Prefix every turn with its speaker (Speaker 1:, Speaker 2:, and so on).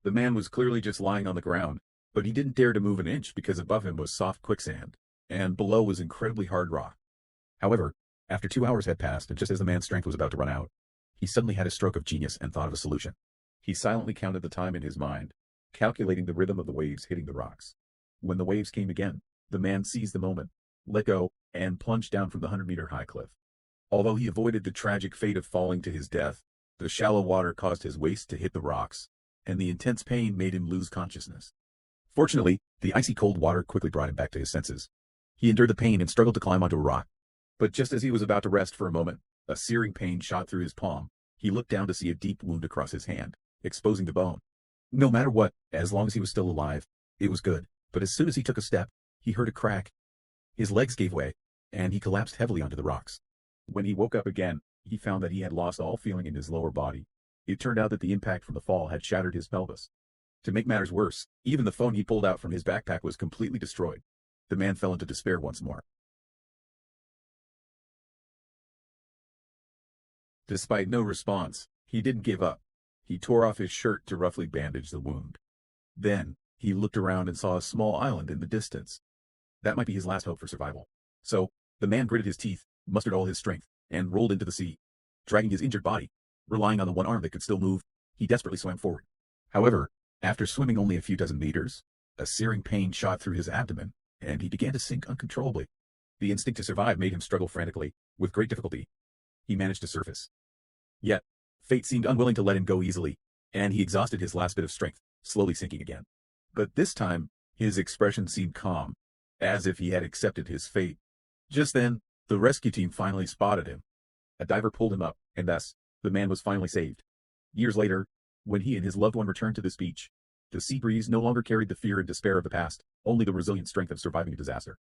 Speaker 1: The man was clearly just lying on the ground, but he didn't dare to move an inch because above him was soft quicksand, and below was incredibly hard rock. However, after 2 hours had passed and just as the man's strength was about to run out, he suddenly had a stroke of genius and thought of a solution. He silently counted the time in his mind, calculating the rhythm of the waves hitting the rocks. When the waves came again, the man seized the moment, let go, and plunged down from the 100-meter high cliff. Although he avoided the tragic fate of falling to his death, the shallow water caused his waist to hit the rocks, and the intense pain made him lose consciousness. Fortunately, the icy cold water quickly brought him back to his senses. He endured the pain and struggled to climb onto a rock. But just as he was about to rest for a moment, a searing pain shot through his palm. He looked down to see a deep wound across his hand, exposing the bone. No matter what, as long as he was still alive, it was good. But as soon as he took a step, he heard a crack. His legs gave way, and he collapsed heavily onto the rocks. When he woke up again, he found that he had lost all feeling in his lower body. It turned out that the impact from the fall had shattered his pelvis. To make matters worse, even the phone he pulled out from his backpack was completely destroyed. The man fell into despair once more. Despite no response, he didn't give up. He tore off his shirt to roughly bandage the wound. Then, he looked around and saw a small island in the distance. That might be his last hope for survival. So, the man gritted his teeth, mustered all his strength, and rolled into the sea. Dragging his injured body, relying on the one arm that could still move, he desperately swam forward. However, after swimming only a few dozen meters, a searing pain shot through his abdomen, and he began to sink uncontrollably. The instinct to survive made him struggle frantically. With great difficulty, he managed to surface. Yet, fate seemed unwilling to let him go easily, and he exhausted his last bit of strength, slowly sinking again. But this time, his expression seemed calm, as if he had accepted his fate. Just then, the rescue team finally spotted him. A diver pulled him up, and thus, the man was finally saved. Years later, when he and his loved one returned to this beach, the sea breeze no longer carried the fear and despair of the past, only the resilient strength of surviving a disaster.